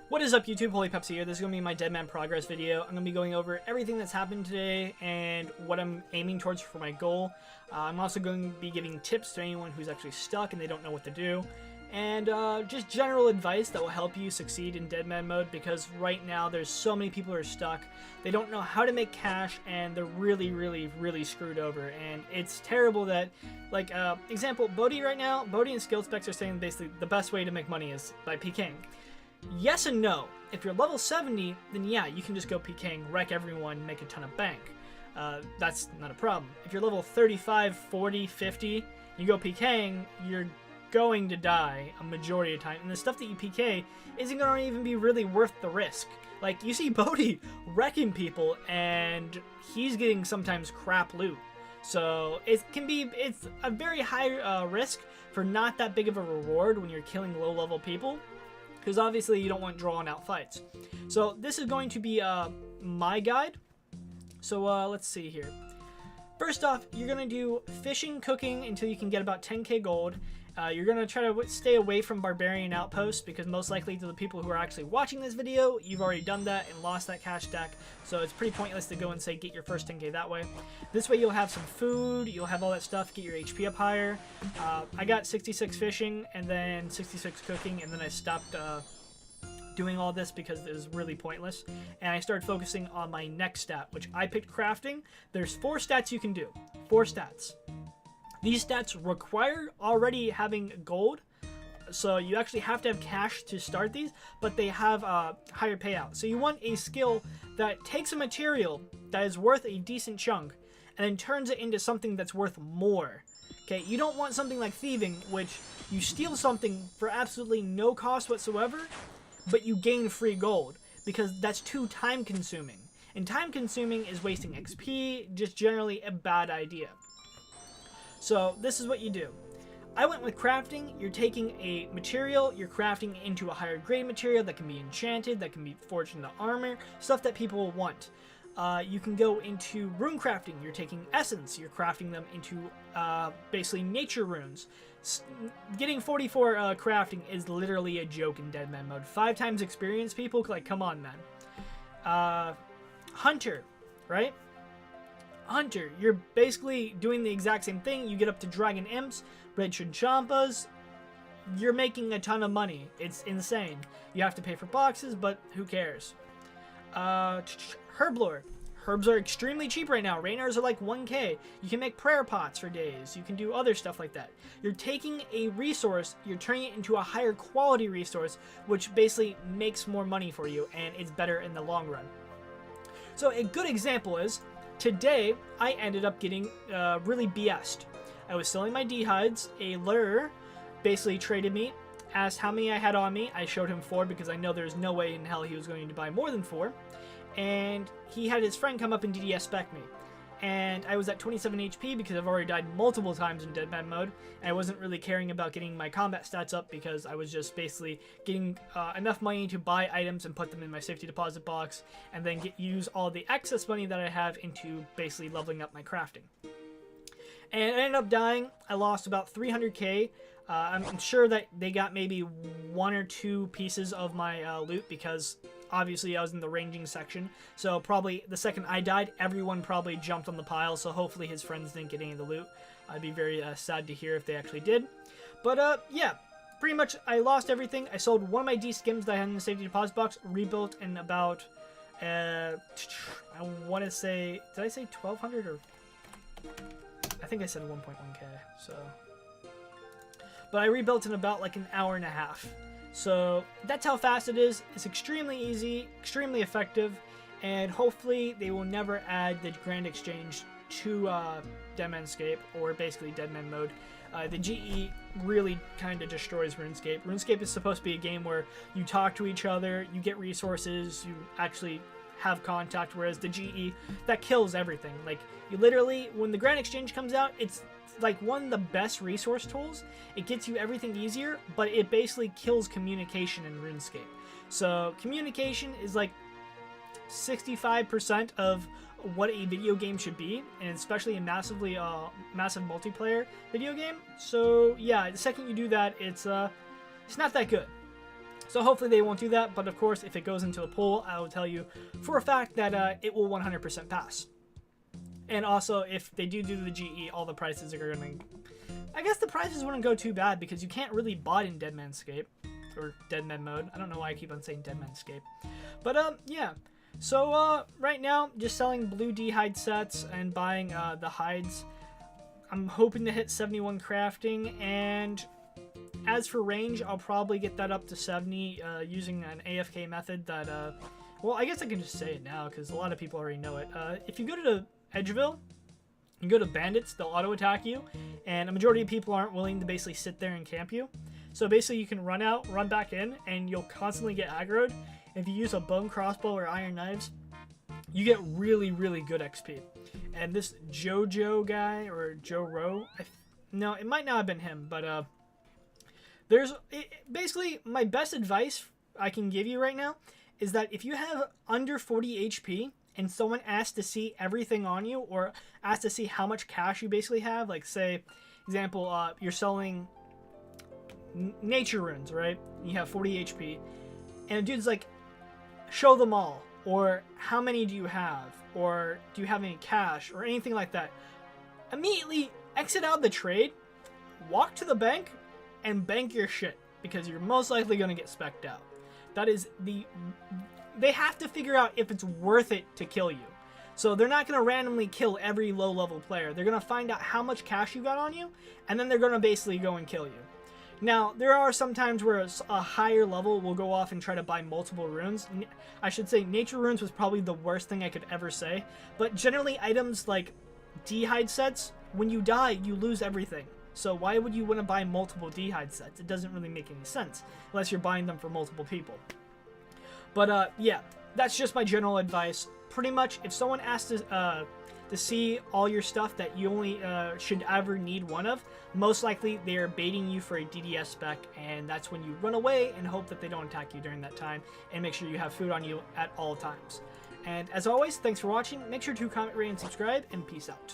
What is up, YouTube? HOLYPEPSI here. This is going to be my Deadman progress video. I'm going to be going over everything that's happened today and what I'm aiming towards for my goal. I'm also going to be giving tips to anyone who's actually stuck and they don't know what to do. And just general advice that will help you succeed in Deadman mode, because right now there's so many people who are stuck. They don't know how to make cash and they're really screwed over. And it's terrible that, like, example, Bodhi right now, Bodhi and Skill Specs are saying basically the best way to make money is by PKing. Yes and no. If you're level 70, then yeah, you can just go PKing, wreck everyone, make a ton of bank. That's not a problem. If you're level 35, 40, 50, you go PKing, you're going to die a majority of the time. And the stuff that you PK isn't going to even be really worth the risk. Like, you see Bodhi wrecking people, and he's getting sometimes crap loot. So it's a very high risk for not that big of a reward when you're killing low-level people, because obviously you don't want drawn-out fights. So this is going to be my guide. So let's see here. First off, you're going to do fishing, cooking until you can get about 10k gold. You're going to try to stay away from Barbarian Outposts, because most likely to the people who are actually watching this video, you've already done that and lost that cash stack. So it's pretty pointless to go and say get your first 10k that way. This way you'll have some food, you'll have all that stuff, get your HP up higher. I got 66 fishing and then 66 cooking, and then I stopped doing all this because it was really pointless. And I started focusing on my next stat, which I picked crafting. There's 4 stats you can do. 4 stats. These stats require already having gold, so you actually have to have cash to start these, but they have a higher payout. So you want a skill that takes a material that is worth a decent chunk and then turns it into something that's worth more. Okay, you don't want something like thieving, which you steal something for absolutely no cost whatsoever, but you gain free gold, because that's too time consuming. And time consuming is wasting XP, just generally a bad idea. So this is what you do. I went with crafting. You're taking a material, you're crafting into a higher grade material that can be enchanted, that can be forged into armor, stuff that people will want. You can go into rune crafting. You're taking essence, you're crafting them into basically nature runes. Getting 44 crafting is literally a joke in Deadman mode. 5 times experience, people, like, come on, man. Hunter, right? Hunter, you're basically doing the exact same thing. You get up to dragon imps, red Chinchampas. You're making a ton of money. It's insane. You have to pay for boxes, but who cares? Herblore. Herbs are extremely cheap right now. Raynars are like 1k. You can make prayer pots for days. You can do other stuff like that. You're taking a resource, you're turning it into a higher quality resource, which basically makes more money for you, and it's better in the long run. So a good example is, today, I ended up getting really BS'd. I was selling my D-hides. A lure basically traded me, asked how many I had on me. I showed him 4 because I know there's no way in hell he was going to buy more than 4. And he had his friend come up and DDS spec me. And I was at 27 HP because I've already died multiple times in Deadman mode. And I wasn't really caring about getting my combat stats up because I was just basically getting enough money to buy items and put them in my safety deposit box, and then use all the excess money that I have into basically leveling up my crafting. And I ended up dying. I lost about 300k. I'm sure that they got maybe 1 or 2 pieces of my loot, because obviously I was in the ranging section. So probably the second I died, everyone probably jumped on the pile. So hopefully his friends didn't get any of the loot. I'd be very sad to hear if they actually did. But yeah, pretty much I lost everything. I sold one of my D-skims that I had in the safety deposit box, rebuilt in about, I want to say, did I say 1200 or? I think I said 1.1k, so. But I rebuilt in about like an hour and a half. So that's how fast it is. It's extremely easy, extremely effective, and hopefully they will never add the Grand Exchange to Deadmanscape, or basically Deadman mode. The GE really kind of destroys RuneScape. RuneScape is supposed to be a game where you talk to each other, you get resources, you actually have contact, whereas the GE, that kills everything. Like, you literally, when the Grand Exchange comes out, it's like one of the best resource tools. It gets you everything easier, but it basically kills communication in RuneScape. So communication is like 65% of what a video game should be, and especially a massive multiplayer video game. So yeah, the second you do that, it's not that good. So hopefully they won't do that, but of course, if it goes into a poll, I will tell you for a fact that it will 100% pass. And also, if they do the GE, all the prices are going to... I guess the prices wouldn't go too bad because you can't really bot in Deadman Escape. Or Deadman mode. I don't know why I keep on saying Deadman Escape. But, yeah. So, right now, just selling blue D-hide sets and buying the hides. I'm hoping to hit 71 crafting, and as for range, I'll probably get that up to 70 using an AFK method that, well, I guess I can just say it now because a lot of people already know it. If you go to Edgeville, you go to bandits, they'll auto-attack you, and a majority of people aren't willing to basically sit there and camp you. So basically you can run out, run back in, and you'll constantly get aggroed. If you use a bone crossbow or iron knives, you get really, really good XP. And this Jojo guy, or Joe Rowe, no, it might not have been him, but basically my best advice I can give you right now is that if you have under 40 HP and someone asks to see everything on you, or asks to see how much cash you basically have, like say, example, you're selling nature runes, right? You have 40 HP, and a dude's like, show them all, or how many do you have, or do you have any cash, or anything like that. Immediately exit out the trade, walk to the bank, and bank your shit, because you're most likely going to get specced out. That is they have to figure out if it's worth it to kill you. So they're not going to randomly kill every low-level player. They're going to find out how much cash you got on you, and then they're going to basically go and kill you. Now, there are some times where a higher level will go off and try to buy multiple runes. I should say nature runes was probably the worst thing I could ever say. But generally, items like D-hide sets, when you die, you lose everything. So why would you want to buy multiple D-hide sets? It doesn't really make any sense, unless you're buying them for multiple people. But yeah, that's just my general advice. Pretty much, if someone asks to see all your stuff that you only should ever need one of, most likely they are baiting you for a DDS spec, and that's when you run away and hope that they don't attack you during that time, and make sure you have food on you at all times. And as always, thanks for watching. Make sure to comment, rate, and subscribe, and peace out.